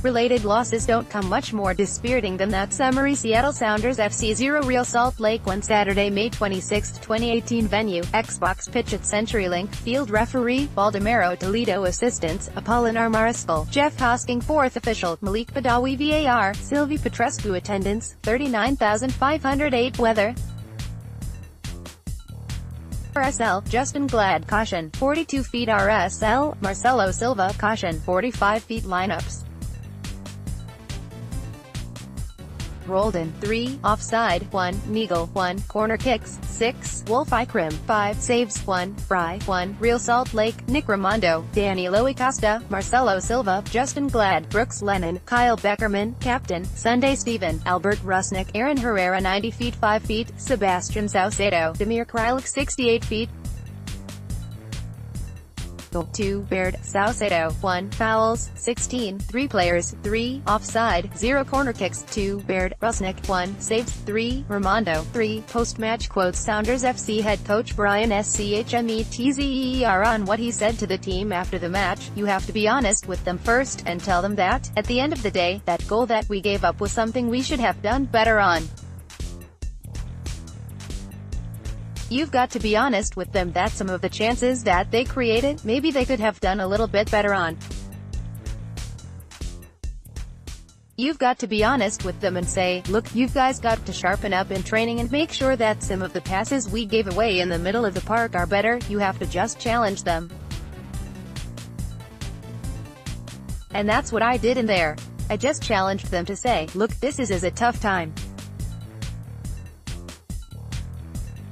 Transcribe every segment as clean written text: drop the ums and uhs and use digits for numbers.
Related losses don't come much more dispiriting than that summary Seattle Sounders FC 0 Real Salt Lake 1 Saturday, May 26, 2018 Venue, Xbox pitch at CenturyLink Field Referee, Baldomero Toledo Assistants, Apolinar Mariscal, Jeff Hosking Fourth Official, Malik Badawi VAR, Silviu Petrescu Attendance, 39,508 Weather RSL, Justin Glad Caution, 42 feet RSL, Marcelo Silva Caution, 45 feet Lineups rolled in, 3, offside, 1, Neagle, 1, corner kicks, 6, Wolff Eikrem, 5, saves, 1, Fry, 1, Real Salt Lake, Nick Raimondo, Danilo Acosta, Marcelo Silva, Justin Glad, Brooks Lennon, Kyle Beckerman, Captain, Sunday Steven, Albert Rusnick, Aaron Herrera 90 feet 5 feet, Sebastian Saucedo, Demir Krylik 68 feet, 2, Baird, Saucedo, 1, fouls, 16, 3 players, 3, offside, 0 corner kicks, 2, Baird, Rusnick, 1, saves, 3, Raimondo, 3, post-match quotes Sounders FC head coach Brian Schmetzer on what he said to the team after the match. You have to be honest with them first, and tell them that, at the end of the day, that goal that we gave up was something we should have done better on. You've got to be honest with them that some of the chances that they created, maybe they could have done a little bit better on. You've got to be honest with them and say, look, you guys got to sharpen up in training and make sure that some of the passes we gave away in the middle of the park are better. You have to just challenge them. And that's what I did in there. I just challenged them to say, look, this is a tough time.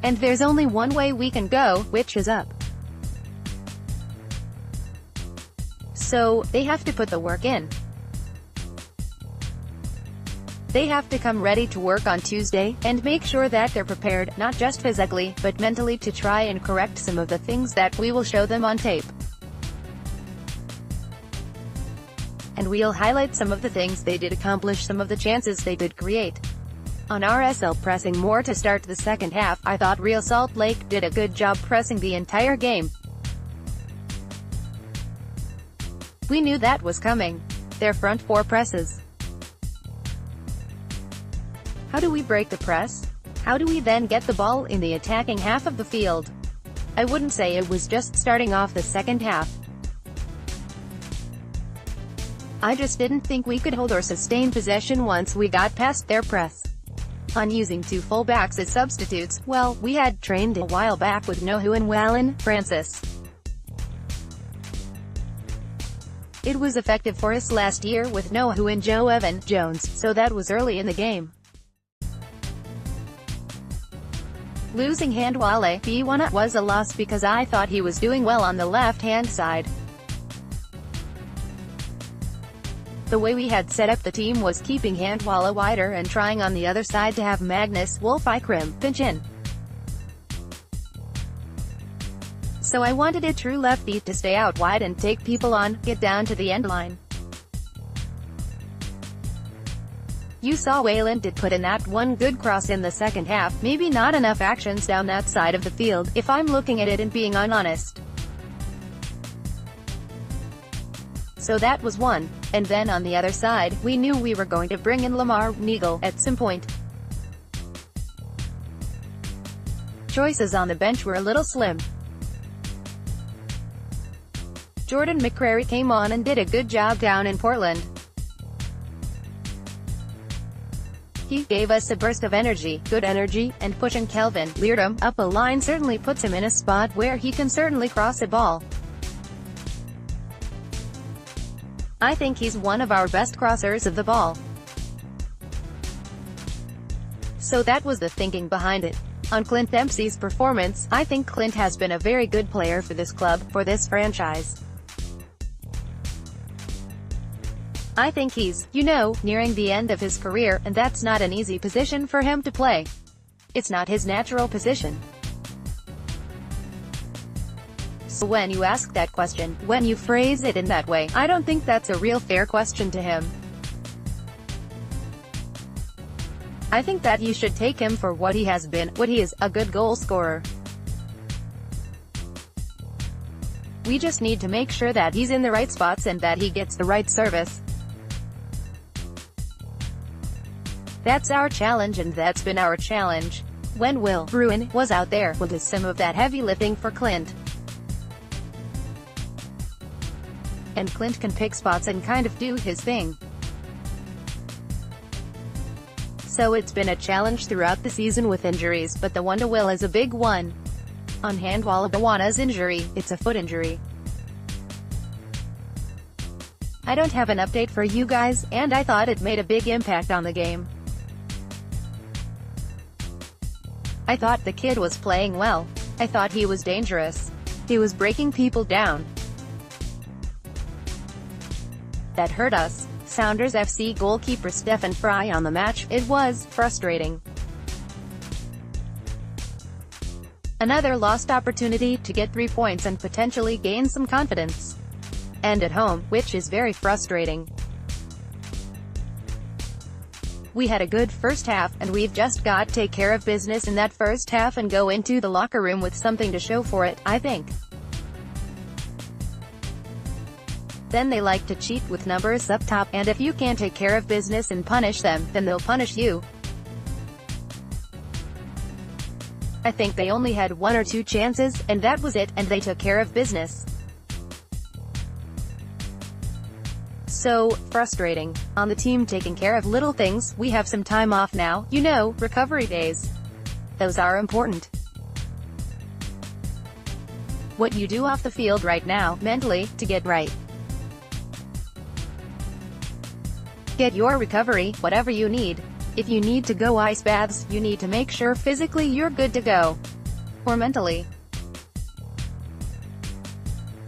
And there's only one way we can go, which is up. So, they have to put the work in. They have to come ready to work on Tuesday, and make sure that they're prepared, not just physically, but mentally, to try and correct some of the things that we will show them on tape. And we'll highlight some of the things they did accomplish, some of the chances they did create. On RSL pressing more to start the second half, I thought Real Salt Lake did a good job pressing the entire game. We knew that was coming. Their front four presses. How do we break the press? How do we then get the ball in the attacking half of the field? I wouldn't say it was just starting off the second half. I just didn't think we could hold or sustain possession once we got past their press. On using 2 fullbacks as substitutes, well, we had trained a while back with Nohu and Wallen Francis. It was effective for us last year with Nohu and Joe Evan Jones, so that was early in the game. Losing Handwale B1 was a loss because I thought he was doing well on the left-hand side. The way we had set up the team was keeping Handwala wider and trying on the other side to have Magnus Wolff Eikrem pinch in. So I wanted a true lefty to stay out wide and take people on, get down to the end line. You saw Wayland did put in that one good cross in the second half, maybe not enough actions down that side of the field, if I'm looking at it and being honest. So that was one. And then on the other side, we knew we were going to bring in Lamar Neagle at some point. Choices on the bench were a little slim. Jordan McCrary came on and did a good job down in Portland. He gave us a burst of energy, good energy, and pushing Kelvin Leardom up a line certainly puts him in a spot where he can certainly cross a ball. I think he's one of our best crossers of the ball. So that was the thinking behind it. On Clint Dempsey's performance, I think Clint has been a very good player for this club, for this franchise. I think he's, nearing the end of his career, and that's not an easy position for him to play. It's not his natural position. So when you ask that question, when you phrase it in that way, I don't think that's a real fair question to him. I think that you should take him for what he has been, what he is, a good goal scorer. We just need to make sure that he's in the right spots and that he gets the right service. That's our challenge, and that's been our challenge. When Will Bruin was out there, we'll do some of that heavy lifting for Clint. And Clint can pick spots and kind of do his thing. So it's been a challenge throughout the season with injuries, but the one to Will is a big one. On hand, Wallabawana's injury, it's a foot injury. I don't have an update for you guys, and I thought it made a big impact on the game. I thought the kid was playing well. I thought he was dangerous. He was breaking people down. That hurt us. Sounders FC goalkeeper Stefan Fry on the match, it was frustrating. Another lost opportunity to get 3 points and potentially gain some confidence. And at home, which is very frustrating. We had a good first half, and we've just got to take care of business in that first half and go into the locker room with something to show for it, I think. Then they like to cheat with numbers up top, and if you can't take care of business and punish them, then they'll punish you. I think they only had 1 or 2 chances, and that was it, and they took care of business. So frustrating. On the team taking care of little things, we have some time off now, you know, recovery days. Those are important. What you do off the field right now, mentally, to get right. Get your recovery, whatever you need. If you need to go ice baths, you need to make sure physically you're good to go. Or mentally.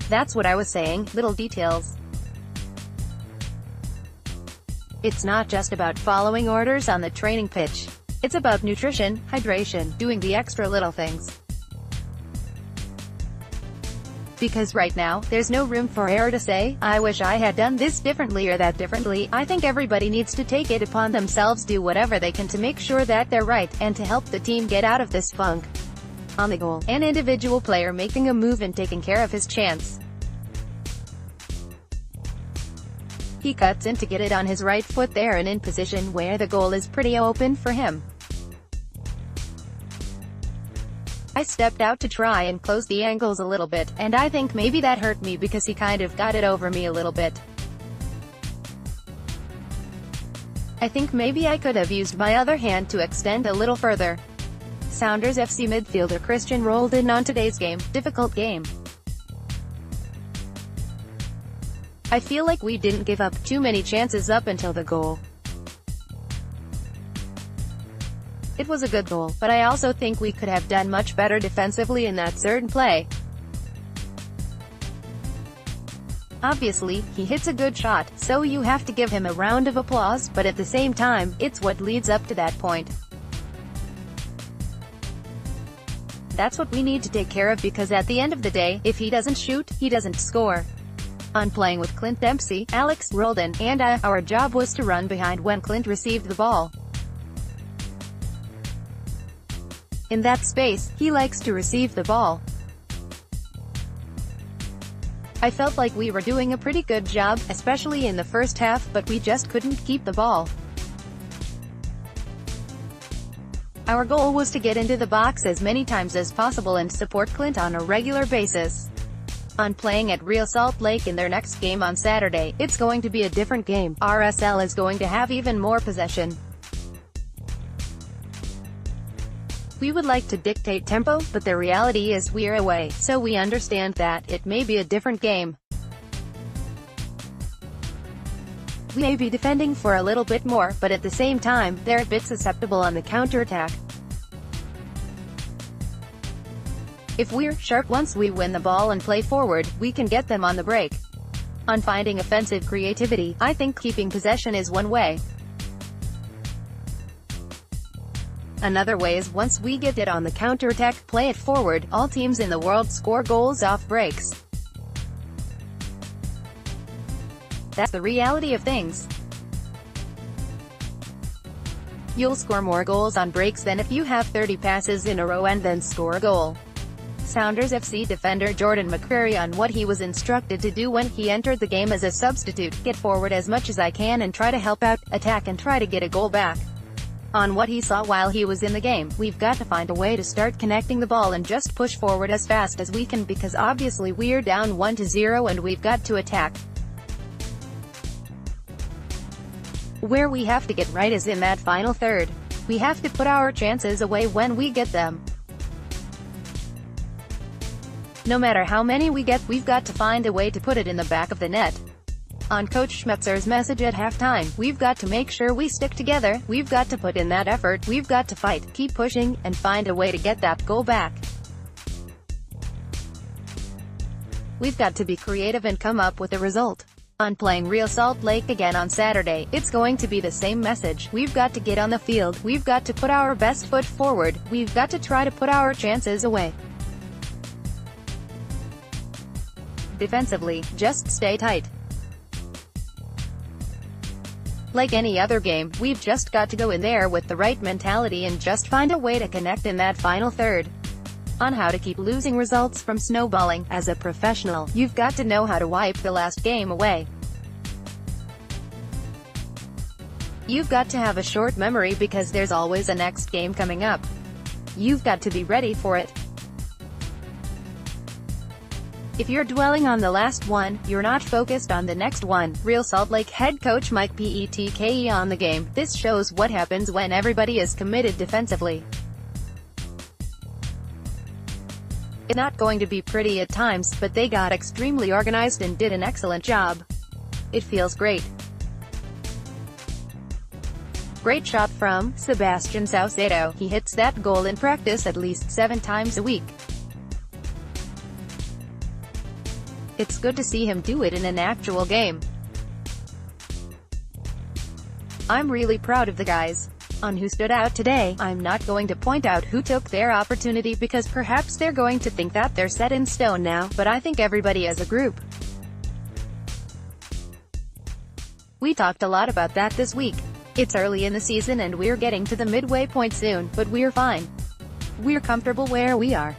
That's what I was saying, little details. It's not just about following orders on the training pitch. It's about nutrition, hydration, doing the extra little things. Because right now, there's no room for error to say, I wish I had done this differently or that differently. I think everybody needs to take it upon themselves, do whatever they can to make sure that they're right, and to help the team get out of this funk. On the goal, an individual player making a move and taking care of his chance. He cuts in to get it on his right foot there and in position where the goal is pretty open for him. I stepped out to try and close the angles a little bit, and I think maybe that hurt me because he kind of got it over me a little bit. I think maybe I could have used my other hand to extend a little further. Sounders FC midfielder Christian rolled in on today's game, difficult game. I feel like we didn't give up too many chances up until the goal. It was a good goal, but I also think we could have done much better defensively in that certain play. Obviously, he hits a good shot, so you have to give him a round of applause, but at the same time, it's what leads up to that point. That's what we need to take care of, because at the end of the day, if he doesn't shoot, he doesn't score. On playing with Clint Dempsey, Alex Roldan, and our job was to run behind when Clint received the ball. In that space, he likes to receive the ball. I felt like we were doing a pretty good job, especially in the first half, but we just couldn't keep the ball. Our goal was to get into the box as many times as possible and support Clint on a regular basis. On playing at Real Salt Lake in their next game on Saturday, it's going to be a different game. RSL is going to have even more possession. We would like to dictate tempo, but the reality is we're away, so we understand that it may be a different game. We may be defending for a little bit more, but at the same time, they're a bit susceptible on the counterattack. If we're sharp once we win the ball and play forward, we can get them on the break. On finding offensive creativity, I think keeping possession is one way. Another way is once we get it on the counterattack, play it forward. All teams in the world score goals off breaks. That's the reality of things. You'll score more goals on breaks than if you have 30 passes in a row and then score a goal. Sounders FC defender Jordan McCreary on what he was instructed to do when he entered the game as a substitute: get forward as much as I can and try to help out, attack and try to get a goal back. On what he saw while he was in the game, we've got to find a way to start connecting the ball and just push forward as fast as we can, because obviously we're down 1-0 and we've got to attack. Where we have to get right is in that final third. We have to put our chances away when we get them. No matter how many we get, we've got to find a way to put it in the back of the net. On Coach Schmetzer's message at halftime, we've got to make sure we stick together, we've got to put in that effort, we've got to fight, keep pushing, and find a way to get that goal back. We've got to be creative and come up with a result. On playing Real Salt Lake again on Saturday, it's going to be the same message. We've got to get on the field, we've got to put our best foot forward, we've got to try to put our chances away. Defensively, just stay tight. Like any other game, we've just got to go in there with the right mentality and just find a way to connect in that final third. On how to keep losing results from snowballing, as a professional, you've got to know how to wipe the last game away. You've got to have a short memory because there's always a next game coming up. You've got to be ready for it. If you're dwelling on the last one, you're not focused on the next one. Real Salt Lake head coach Mike Petrescu on the game. This shows what happens when everybody is committed defensively. It's not going to be pretty at times, but they got extremely organized and did an excellent job. It feels great. Great shot from Sebastian Saucedo. He hits that goal in practice at least 7 times a week. It's good to see him do it in an actual game. I'm really proud of the guys. On who stood out today, I'm not going to point out who took their opportunity because perhaps they're going to think that they're set in stone now, but I think everybody as a group. We talked a lot about that this week. It's early in the season and we're getting to the midway point soon, but we're fine. We're comfortable where we are.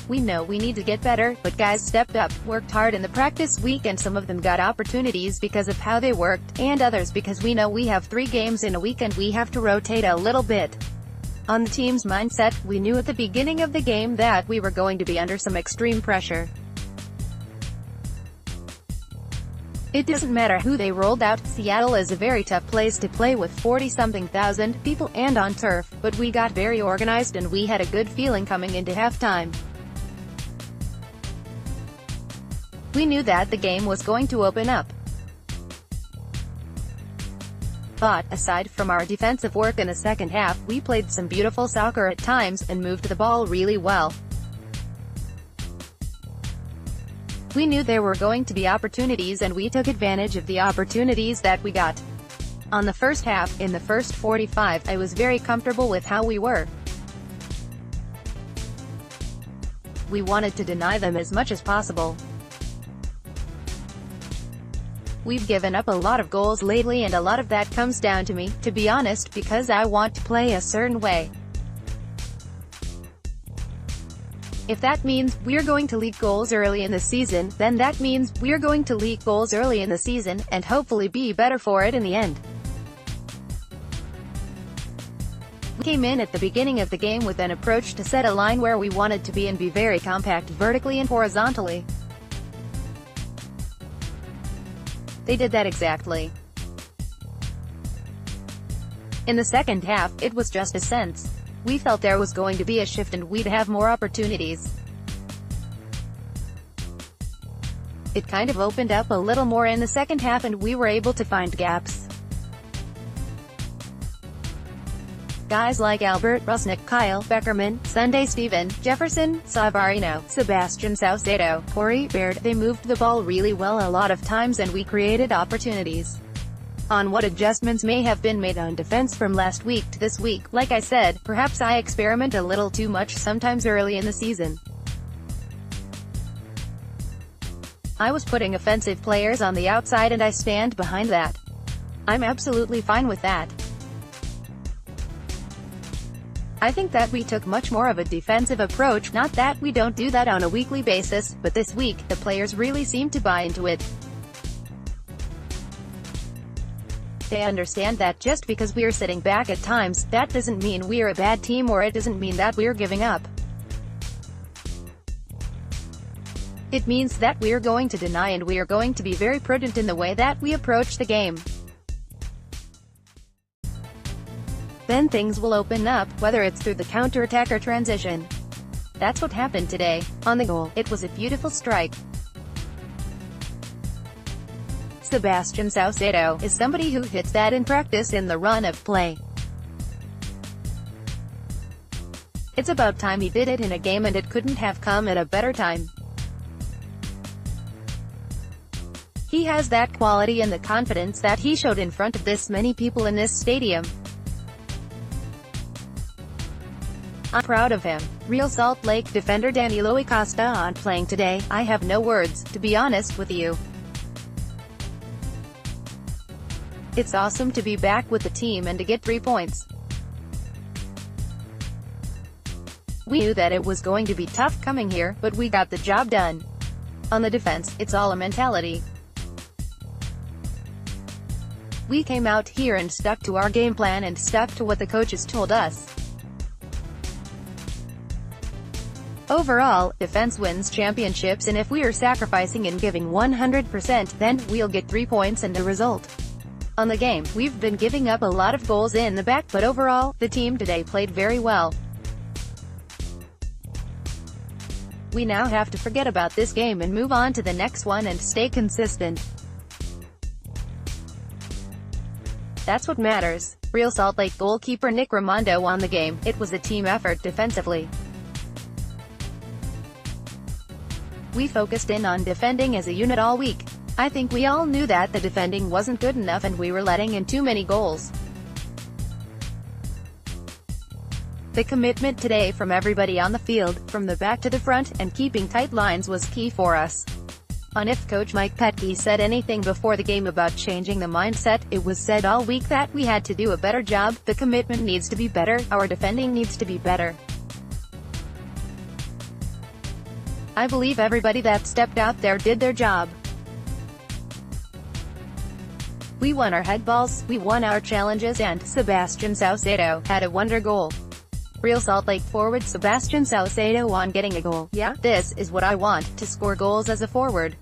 We know we need to get better, but guys stepped up, worked hard in the practice week, and some of them got opportunities because of how they worked, and others because we know we have 3 games in a week and we have to rotate a little bit. On the team's mindset, we knew at the beginning of the game that we were going to be under some extreme pressure. It doesn't matter who they rolled out. Seattle is a very tough place to play with 40-something thousand people, and on turf, but we got very organized and we had a good feeling coming into halftime. We knew that the game was going to open up. But, aside from our defensive work in the second half, we played some beautiful soccer at times, and moved the ball really well. We knew there were going to be opportunities and we took advantage of the opportunities that we got. On the first half, in the first 45, I was very comfortable with how we were. We wanted to deny them as much as possible. We've given up a lot of goals lately and a lot of that comes down to me, to be honest, because I want to play a certain way. If that means we're going to leak goals early in the season, then that means we're going to leak goals early in the season, and hopefully be better for it in the end. We came in at the beginning of the game with an approach to set a line where we wanted to be and be very compact vertically and horizontally. They did that exactly. In the second half, it was just a sense. We felt there was going to be a shift and we'd have more opportunities. It kind of opened up a little more in the second half and we were able to find gaps. Guys like Albert, Rusnick, Kyle, Beckerman, Sunday Steven, Jefferson, Savarino, Sebastian Saucedo, Corey, Baird, they moved the ball really well a lot of times and we created opportunities. On what adjustments may have been made on defense from last week to this week, like I said, perhaps I experiment a little too much sometimes early in the season. I was putting offensive players on the outside and I stand behind that. I'm absolutely fine with that. I think that we took much more of a defensive approach, not that we don't do that on a weekly basis, but this week, the players really seemed to buy into it. They understand that just because we're sitting back at times, that doesn't mean we're a bad team or it doesn't mean that we're giving up. It means that we're going to deny and we are going to be very prudent in the way that we approach the game. Then things will open up, whether it's through the counter-attack or transition. That's what happened today. On the goal, it was a beautiful strike. Sebastian Saucedo is somebody who hits that in practice in the run of play. It's about time he did it in a game, and it couldn't have come at a better time. He has that quality and the confidence that he showed in front of this many people in this stadium. I'm proud of him. Real Salt Lake defender Danilo Acosta on playing today. I have no words, to be honest with you. It's awesome to be back with the team and to get 3 points. We knew that it was going to be tough coming here, but we got the job done. On the defense, it's all a mentality. We came out here and stuck to our game plan and stuck to what the coaches told us. Overall, defense wins championships, and if we are sacrificing and giving 100%, then we'll get 3 points and a result. On the game, we've been giving up a lot of goals in the back, but overall, the team today played very well. We now have to forget about this game and move on to the next one and stay consistent. That's what matters. Real Salt Lake goalkeeper Nick Raimondo won the game. It was a team effort defensively. We focused in on defending as a unit all week. I think we all knew that the defending wasn't good enough and we were letting in too many goals. The commitment today from everybody on the field, from the back to the front, and keeping tight lines was key for us. On if Coach Mike Petke said anything before the game about changing the mindset, it was said all week that we had to do a better job. The commitment needs to be better, our defending needs to be better. I believe everybody that stepped out there did their job. We won our headballs, we won our challenges, and Sebastian Saucedo had a wonder goal. Real Salt Lake forward Sebastian Saucedo on getting a goal. Yeah, this is what I want, to score goals as a forward.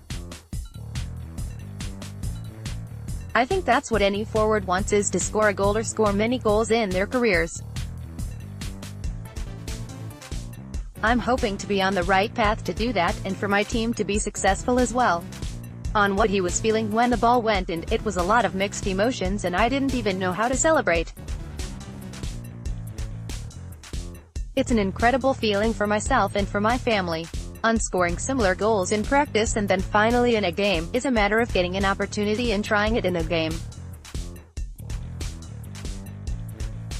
I think that's what any forward wants, is to score a goal or score many goals in their careers. I'm hoping to be on the right path to do that, and for my team to be successful as well. On what he was feeling when the ball went in, it was a lot of mixed emotions and I didn't even know how to celebrate. It's an incredible feeling for myself and for my family. On scoring similar goals in practice and then finally in a game, is a matter of getting an opportunity and trying it in a game.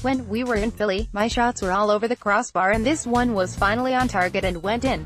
When we were in Philly, my shots were all over the crossbar and this one was finally on target and went in.